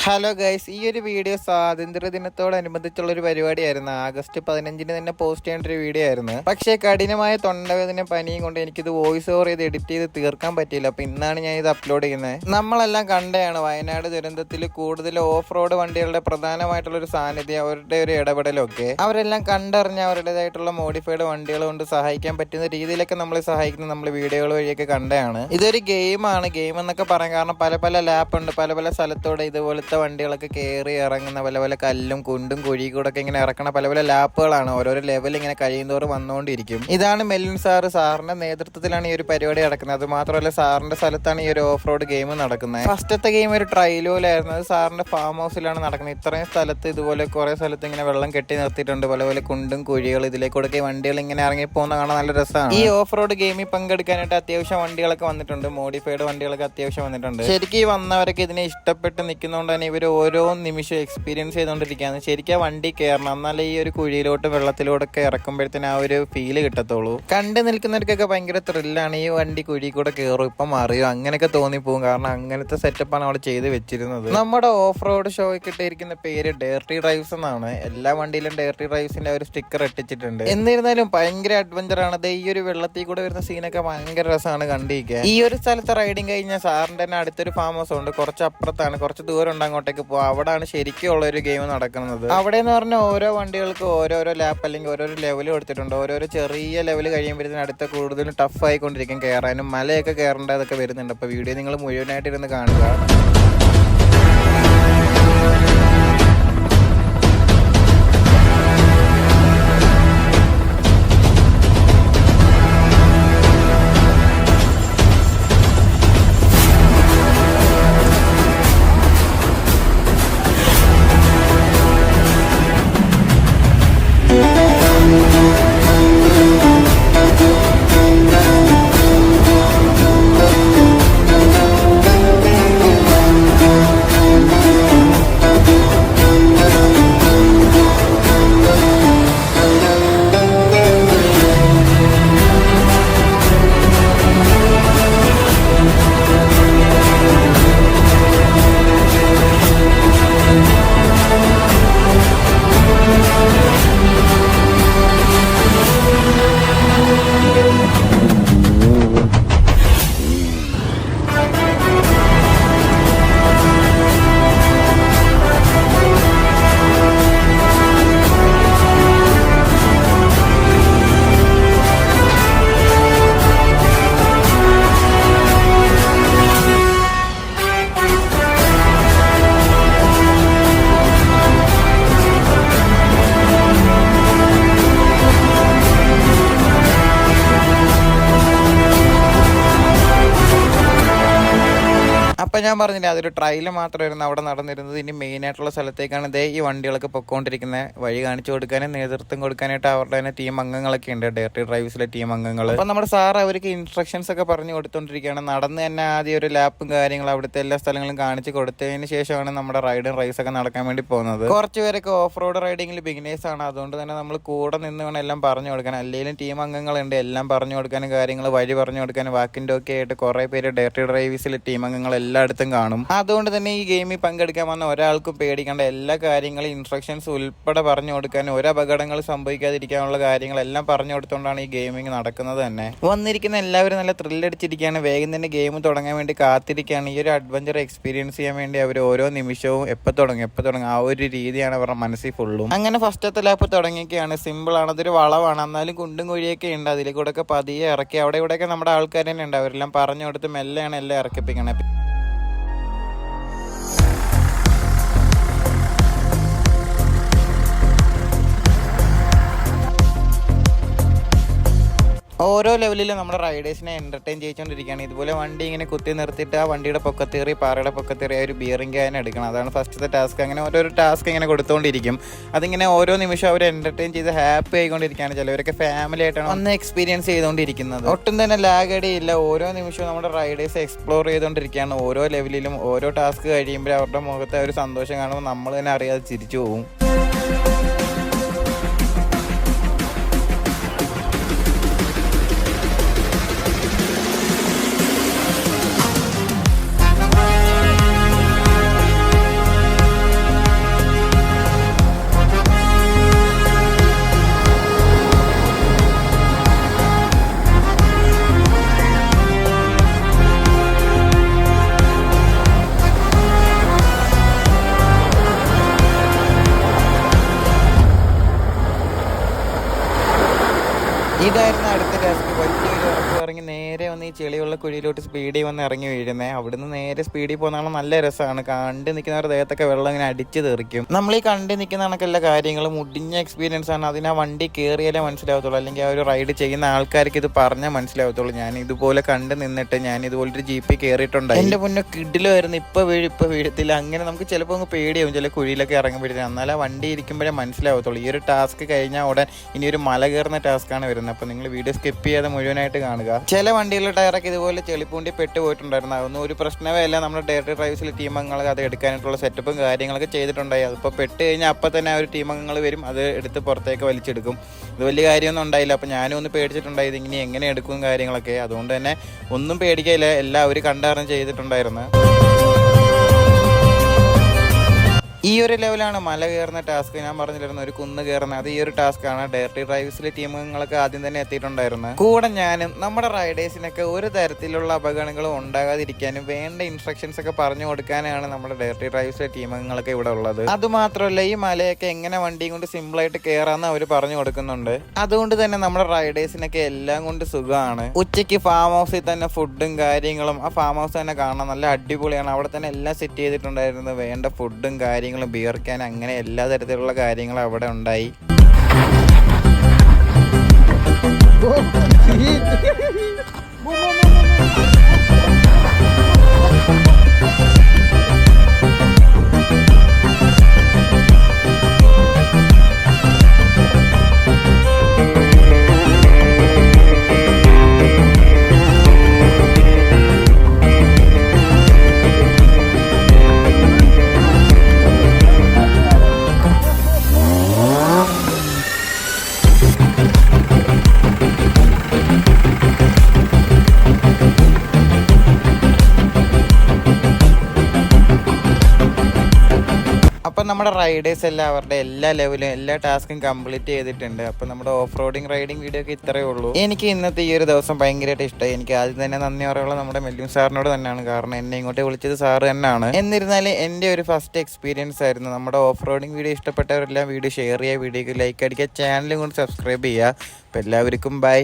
Hello guys, ഈ ഒരു video സ്വാതന്ത്ര്യ ദിനത്തോടനുബന്ധിച്ചുള്ളൊരു പരിപാടിയായിരുന്നു. ആഗസ്റ്റ് 15-ന് തന്നെ പോസ്റ്റ് ചെയ്യേണ്ട ഒരു വീഡിയോ ആയിരുന്നു. പക്ഷേ കഠിനമായ തൊണ്ടവേദന പനിയും കൊണ്ട് എനിക്കിത് വോയിസ് ഓവർ ചെയ്ത് എഡിറ്റ് ചെയ്ത് തീർക്കാൻ പറ്റിയില്ല. അപ്പോൾ ഇന്നാണ് ഞാൻ ഇത് അപ്ലോഡ് ചെയ്യുന്നത്. നമ്മളെല്ലാം കണ്ടതാണ് വയനാട് ദുരന്തത്തിൽ കൂടുതൽ ഓഫ് റോഡ് വണ്ടികളുടെ പ്രധാനമായിട്ടുള്ളൊരു സാന്നിധ്യം, അവരുടെ ഒരു ഇടപെടലൊക്കെ അവരെല്ലാം കണ്ടറിഞ്ഞ് അവരുടേതായിട്ടുള്ള മോഡിഫൈഡ് വണ്ടികൾ കൊണ്ട് സഹായിക്കാൻ പറ്റുന്ന രീതിയിലൊക്കെ നമ്മളെ സഹായിക്കുന്നത് നമ്മൾ വീഡിയോകൾ വഴിയൊക്കെ കണ്ടതാണ്. ഇതൊരു ഗെയിമാണ്. ഗെയിം എന്നൊക്കെ പറയാൻ കാരണം പല ലാപ്പ് ഉണ്ട്, പല സ്ഥലത്തോടെ ഇതുപോലെ വണ്ടികളൊക്കെ കയറി ഇറങ്ങുന്ന പല കല്ലും കുണ്ടും കുഴി കൂടെ ഒക്കെ ഇങ്ങനെ ഇറക്കണ പല ലാപ്പുകളാണ്. ഓരോരോ ലെവൽ ഇങ്ങനെ കഴിയുന്നതോറും വന്നുകൊണ്ടിരിക്കും. ഇതാണ് മെലിൻ സാറിന്റെ നേതൃത്വത്തിലാണ് ഈ ഒരു പരിപാടി നടക്കുന്നത്. അത് മാത്രമല്ല സാറിന്റെ സ്ഥലത്താണ് ഈ ഒരു ഓഫ് റോഡ് ഗെയിം നടക്കുന്നത്. ഫസ്റ്റത്തെ ഗെയിം ഒരു ട്രയലോലായിരുന്നു. അത് സാറിന്റെ ഫാം ഹൗസിലാണ് നടക്കുന്നത്. ഇത്രയും സ്ഥലത്ത് ഇതുപോലെ കുറെ സ്ഥലത്ത് ഇങ്ങനെ വെള്ളം കെട്ടി നിർത്തിയിട്ടുണ്ട്. പല കുണ്ടും കുഴികൾ, ഇതിലേക്കൂടെ വണ്ടികൾ ഇങ്ങനെ ഇറങ്ങി പോകുന്ന കാണാൻ നല്ല രസമാണ്. ഈ ഓഫ് റോഡ് ഗെയിമിൽ പങ്കെടുക്കാനായിട്ട് അത്യാവശ്യം വണ്ടികളൊക്കെ വന്നിട്ടുണ്ട്. മോഡിഫൈഡ് വണ്ടികളൊക്കെ അത്യാവശ്യം വന്നിട്ടുണ്ട്. ശരിക്കും ഈ വന്നവരൊക്കെ ഇതിനെ ഇഷ്ടപ്പെട്ട് നിൽക്കുന്നതുകൊണ്ട് ഇവർ ഓരോ നിമിഷം എക്സ്പീരിയൻസ് ചെയ്തുകൊണ്ടിരിക്കുകയാണ്. ശരിക്കും വണ്ടി കയറണം, എന്നാലേ ഈ ഒരു കുഴിയിലോട്ടും വെള്ളത്തിലോട്ടൊക്കെ ഇറക്കുമ്പോഴത്തേന് ആ ഒരു ഫീല് കിട്ടത്തുള്ളൂ. കണ്ടു നിൽക്കുന്നവർക്കൊക്കെ ഭയങ്കര ത്രില്ലാണ്. ഈ വണ്ടി കുഴി കൂടെ കയറും, ഇപ്പം അറിയോ അങ്ങനെയൊക്കെ തോന്നിപ്പോകും. കാരണം അങ്ങനത്തെ സെറ്റപ്പാണ് അവിടെ ചെയ്ത് വെച്ചിരുന്നത്. നമ്മുടെ ഓഫ് റോഡ് ഷോയ്ക്ക് ഇട്ടിരിക്കുന്ന പേര് ഡേർട്ടി ഡ്രൈവ്സ് എന്നാണ്. എല്ലാ വണ്ടിയിലും ഡേർട്ടി ഡ്രൈവ്സിന്റെ ഒരു സ്റ്റിക്കർ ഇട്ടിട്ടുണ്ട്. എന്നിരുന്നാലും ഭയങ്കര അഡ്വഞ്ചർ ആണ്. ഈ ഒരു വെള്ളത്തിൽ കൂടെ വരുന്ന സീനൊക്കെ ഭയങ്കര രസമാണ് കണ്ടിരിക്കാൻ. ഈ ഒരു സ്ഥലത്ത് റൈഡിങ് കഴിഞ്ഞാൽ സാറിന്റെ തന്നെ അടുത്തൊരു ഫാം ഹൗസ് ഉണ്ട്. കുറച്ച് അപ്പുറത്താണ്, കുറച്ച് ദൂരം ഉണ്ട് അങ്ങോട്ടേക്ക് പോവാം. അവിടാണ് ശരിക്കും ഉള്ള ഒരു ഗെയിം നടക്കുന്നത്. അവിടെ എന്ന് പറഞ്ഞാൽ ഓരോ വണ്ടികൾക്ക് ഓരോരോ ലാപ്പ് അല്ലെങ്കിൽ ഓരോരോ ലെവൽ കൊടുത്തിട്ടുണ്ട്. ഓരോരോ ചെറിയ ലെവൽ കഴിയുമ്പോഴത്തേന് അടുത്ത കൂടുതലും ടഫ് ആയിക്കൊണ്ടിരിക്കും കയറാനും. മലയൊക്കെ കയറേണ്ടതൊക്കെ വരുന്നുണ്ട്. അപ്പോൾ വീഡിയോ നിങ്ങൾ മുഴുവനായിട്ട് ഇരുന്ന് കാണുക. അപ്പം ഞാൻ പറഞ്ഞില്ലേ, അതൊരു ട്രയൽ മാത്രമായിരുന്നു അവിടെ നടന്നിരുന്നത്. ഇനി മെയിൻ ആയിട്ടുള്ള സ്ഥലത്തേക്കാണ് ഇതേ ഈ വണ്ടികളൊക്കെ പൊക്കോണ്ടിരിക്കുന്നത്. വഴി കാണിച്ചു കൊടുക്കാനും നേതൃത്വം കൊടുക്കാനായിട്ട് അവരുടെ തന്നെ ടീം അംഗങ്ങളൊക്കെ ഉണ്ട്, ഡേർട്ടി ഡ്രൈവ്സിലെ ടീം അംഗങ്ങൾ. അപ്പം നമ്മുടെ സാർ അവർക്ക് ഇൻസ്ട്രക്ഷൻസ് ഒക്കെ പറഞ്ഞു കൊടുത്തോണ്ടിരിക്കുകയാണ്. നടന്ന് തന്നെ ആദ്യം ഒരു ലാപ്പും കാര്യങ്ങളും അവിടുത്തെ എല്ലാ സ്ഥലങ്ങളും കാണിച്ചു കൊടുത്തതിന് ശേഷമാണ് നമ്മുടെ റൈഡും റൈസ് ഒക്കെ നടക്കാൻ വേണ്ടി പോകുന്നത്. കുറച്ച് പേരൊക്കെ ഓഫ് റോഡ് റൈഡിങ്ങിൽ ബിഗിനേഴ്സ് ആണ്. അതുകൊണ്ട് തന്നെ നമ്മൾ കൂടെ നിന്ന് വേണം എല്ലാം പറഞ്ഞു കൊടുക്കാൻ. അല്ലെങ്കിലും ടീം അംഗങ്ങളുണ്ട്, എല്ലാം പറഞ്ഞു കൊടുക്കാനും കാര്യങ്ങൾ വഴി പറഞ്ഞു കൊടുക്കാനും വാക്കിൻ്റെ ഒക്കെ ആയിട്ട് കുറേ പേര് ഡേർട്ടി ഡ്രൈവ്സിലെ ടീം അംഗങ്ങൾ എല്ലായിടത്തും കാണും. അതുകൊണ്ട് തന്നെ ഈ ഗെയിമിൽ പങ്കെടുക്കാൻ വന്ന ഒരാൾക്കും പേടിക്കേണ്ട. എല്ലാ കാര്യങ്ങളും ഇൻസ്ട്രക്ഷൻസ് ഉൾപ്പെടെ പറഞ്ഞു കൊടുക്കാനും ഒരു അപകടങ്ങൾ സംഭവിക്കാതിരിക്കാനുള്ള കാര്യങ്ങളെല്ലാം പറഞ്ഞു കൊടുത്തുകൊണ്ടാണ് ഈ ഗെയിമിങ് നടക്കുന്നത് തന്നെ. വന്നിരിക്കുന്ന എല്ലാവരും നല്ല ത്രില്ലടിച്ചിരിക്കുകയാണ്. വേഗം തന്നെ ഗെയിം തുടങ്ങാൻ വേണ്ടി കാത്തിരിക്കുകയാണ്. ഈ ഒരു അഡ്വഞ്ചർ എക്സ്പീരിയൻസ് ചെയ്യാൻ വേണ്ടി അവർ ഓരോ നിമിഷവും എപ്പോൾ തുടങ്ങും ആ ഒരു രീതിയാണ് അവരുടെ മനസ്സിൽ ഫുള്ളും. അങ്ങനെ ഫസ്റ്റത്തെ ലാപ്പ് തുടങ്ങിയൊക്കെയാണ്. സിമ്പിളാണ്, അതൊരു വളവാണ്, എന്നാലും കുണ്ടും കുഴിയൊക്കെ ഉണ്ട്. അതിൽ കൂടെ ഒക്കെ പതിയെ ഇറക്കി അവിടെ ഇവിടെയൊക്കെ നമ്മുടെ ആൾക്കാർ തന്നെ ഉണ്ട്. അവരെല്ലാം പറഞ്ഞു കൊടുത്ത് മെല്ലെയാണ് എല്ലാം ഇറക്കിപ്പിക്കണേ. ഓരോ ലെവലിലും നമ്മുടെ റൈഡേഴ്സിനെ എൻ്റർടൈൻ ചെയ്തുകൊണ്ടിരിക്കുകയാണ്. ഇതുപോലെ വണ്ടി ഇങ്ങനെ കുത്തി നിർത്തിയിട്ട് ആ വണ്ടിയുടെ പൊക്കത്തേറി പാറയുടെ പൊക്കത്തേറി ആ ഒരു ബിയറിംഗ് ക്യാൻ എടുക്കണം. അതാണ് ഫസ്റ്റത്തെ ടാസ്ക്. അങ്ങനെ ഓരോരോ ടാസ്ക് ഇങ്ങനെ കൊടുത്തുകൊണ്ടിരിക്കും. അതിങ്ങനെ ഓരോ നിമിഷം അവർ എൻ്റർടൈൻ ചെയ്ത് ഹാപ്പി ആയിക്കൊണ്ടിരിക്കുകയാണ്. ചിലവരൊക്കെ ഫാമിലി ആയിട്ടാണ് ഒന്ന് എക്സ്പീരിയൻസ് ചെയ്തുകൊണ്ടിരിക്കുന്നത്. ഒട്ടും തന്നെ ലാഗ് അടിയില്ല. ഓരോ നിമിഷവും നമ്മുടെ റൈഡേഴ്സ് എക്സ്പ്ലോർ ചെയ്തുകൊണ്ടിരിക്കുകയാണ്. ഓരോ ലെവലിലും ഓരോ ടാസ്ക് കഴിയുമ്പോൾ അവരുടെ മുഖത്തെ ഒരു സന്തോഷം കാണുമ്പോൾ നമ്മൾ തന്നെ അറിയാതെ ചിരിച്ചു പോകും. ഇതായിരുന്നു അടുത്ത ടാസ്ക്. വലിയൊരു ഉറപ്പ് ഇറങ്ങി നേരെ വന്ന് ഈ ചെളിയുള്ള കുഴിയിലോട്ട് സ്പീഡിൽ വന്ന് ഇറങ്ങി വീഴുന്നത്. അവിടുന്ന് നേരെ സ്പീഡിൽ പോകുന്നതാണ് നല്ല രസമാണ്. കണ്ട് നിൽക്കുന്നവരുടെ ദേഹത്തൊക്കെ വെള്ളം ഇങ്ങനെ അടിച്ച് തെറിക്കും. നമ്മൾ ഈ കണ്ട് നിൽക്കുന്ന കണക്കുള്ള കാര്യങ്ങൾ മുടിഞ്ഞ എക്സ്പീരിയൻസ് ആണ്. അതിന് ആ വണ്ടി കയറിയാലേ മനസ്സിലാവത്തുള്ളൂ, അല്ലെങ്കിൽ ആ ഒരു റൈഡ് ചെയ്യുന്ന ആൾക്കാർക്ക് ഇത് പറഞ്ഞാൽ മനസ്സിലാവത്തുള്ളൂ. ഞാൻ ഇതുപോലെ കണ്ട് നിന്നിട്ട് ഞാൻ ഇതുപോലൊരു ജീപ്പിൽ കയറിയിട്ടുണ്ട്. എൻ്റെ മുന്നേ കിഡിലുമായിരുന്നു. ഇപ്പോൾ വീഴത്തില്ല. അങ്ങനെ നമുക്ക് ചിലപ്പോൾ അങ്ങ് പേടിയാവും ചില കുഴിയിലൊക്കെ ഇറങ്ങുമ്പോഴത്തേക്കും. എന്നാൽ ആ വണ്ടി ഇരിക്കുമ്പോഴേ മനസ്സിലാവത്തുള്ളൂ. ഈ ഒരു ടാസ്ക് കഴിഞ്ഞാൽ ഉടൻ ഇനി ഒരു മല കയറുന്ന ടാസ്ക്കാണ് വരുന്നത്. അപ്പോൾ നിങ്ങൾ വീഡിയോ സ്കിപ്പ് ചെയ്യാതെ മുഴുവനായിട്ട് കാണുക. ചില വണ്ടികളുടെ ടയറൊക്കെ ഇതുപോലെ ചെളിപ്പൂണ്ടി പെട്ട് പോയിട്ടുണ്ടായിരുന്നു. അതൊന്നും ഒരു പ്രശ്നമേ അല്ല. നമ്മുടെ ഡയറക്ടർ ഡ്രൈവ്സിലെ ടീമംഗങ്ങൾ അത് എടുക്കാനായിട്ടുള്ള സെറ്റപ്പും കാര്യങ്ങളൊക്കെ ചെയ്തിട്ടുണ്ടായി. അതിപ്പോൾ പെട്ട് കഴിഞ്ഞാൽ അപ്പം തന്നെ ആ ഒരു ടീമംഗങ്ങൾ വരും, അത് എടുത്ത് പുറത്തേക്ക് വലിച്ചെടുക്കും. ഇത് വലിയ കാര്യമൊന്നും ഉണ്ടായില്ല. അപ്പോൾ ഞാനും ഒന്ന് പേടിച്ചിട്ടുണ്ടായി ഇതിങ്ങനെ എങ്ങനെ എടുക്കും കാര്യങ്ങളൊക്കെ. അതുകൊണ്ട് തന്നെ ഒന്നും പേടിക്കില്ല, എല്ലാവരും കണ്ടറിഞ്ഞ് ചെയ്തിട്ടുണ്ടായിരുന്നു. ഈ ഒരു ലെവലാണ് മല കയറുന്ന ടാസ്ക്. ഞാൻ പറഞ്ഞിരുന്നു ഒരു കുന്ന് കയറുന്ന, അത് ഈ ഒരു ടാസ്ക്കാണ്. ഡയറക്ടർ ഡ്രൈവ്സിലെ ടീമുകളൊക്കെ ആദ്യം തന്നെ എത്തിയിട്ടുണ്ടായിരുന്നു. കൂടെ ഞാനും നമ്മുടെ റൈഡേഴ്സിനൊക്കെ ഒരു തരത്തിലുള്ള അപകടങ്ങളും ഉണ്ടാകാതിരിക്കാനും വേണ്ട ഇൻസ്ട്രക്ഷൻസ് ഒക്കെ പറഞ്ഞു കൊടുക്കാനാണ് നമ്മുടെ ഡയറക്ടർ ഡ്രൈവ്സിലെ ടീമുകളൊക്കെ ഇവിടെ ഉള്ളത്. അതുമാത്രമല്ല ഈ മലയൊക്കെ എങ്ങനെ വണ്ടിയും കൊണ്ട് സിമ്പിളായിട്ട് കയറാമെന്ന് അവർ പറഞ്ഞു കൊടുക്കുന്നുണ്ട്. അതുകൊണ്ട് തന്നെ നമ്മുടെ റൈഡേഴ്സിനൊക്കെ എല്ലാം കൊണ്ട് സുഖമാണ്. ഉച്ചയ്ക്ക് ഫാം ഹൗസിൽ തന്നെ ഫുഡും കാര്യങ്ങളും, ആ ഫാം ഹൗസ് തന്നെ കാണാൻ നല്ല അടിപൊളിയാണ്. അവിടെ തന്നെ എല്ലാം സെറ്റ് ചെയ്തിട്ടുണ്ടായിരുന്നു. വേണ്ട ഫുഡും കാര്യങ്ങളും, ബിയർ ക്യാൻ, അങ്ങനെ എല്ലാ തരത്തിലുള്ള കാര്യങ്ങളും അവിടെ ഉണ്ടായി. അപ്പം നമ്മുടെ റൈഡേഴ്സ് എല്ലാം അവരുടെ എല്ലാ ലെവലും എല്ലാ ടാസ്കും കംപ്ലീറ്റ് ചെയ്തിട്ടുണ്ട്. അപ്പം നമ്മുടെ ഓഫ് റോഡിങ് റൈഡിങ് വീഡിയോ ഒക്കെ ഇത്രയേ ഉള്ളൂ. എനിക്ക് ഇന്നത്തെ ഈ ഒരു ദിവസം ഭയങ്കരമായിട്ട് ഇഷ്ടമായി. എനിക്ക് ആദ്യം തന്നെ നന്ദി പറയുള്ളത് നമ്മുടെ മെല്ലിൻ സാറിനോട് തന്നെയാണ്. കാരണം എന്നെ ഇങ്ങോട്ട് വിളിച്ചത് സാറ് തന്നെയാണ്. എന്നിരുന്നാലും എൻ്റെ ഒരു ഫസ്റ്റ് എക്സ്പീരിയൻസ് ആയിരുന്നു. നമ്മുടെ ഓഫ് റോഡിങ് വീഡിയോ ഇഷ്ടപ്പെട്ടവരെല്ലാം വീഡിയോ ഷെയർ ചെയ്യുക, വീഡിയോക്ക് ലൈക്ക് അടിക്കുക, ചാനലും കൊണ്ട് സബ്സ്ക്രൈബ് ചെയ്യുക. അപ്പോൾ എല്ലാവർക്കും ബൈ.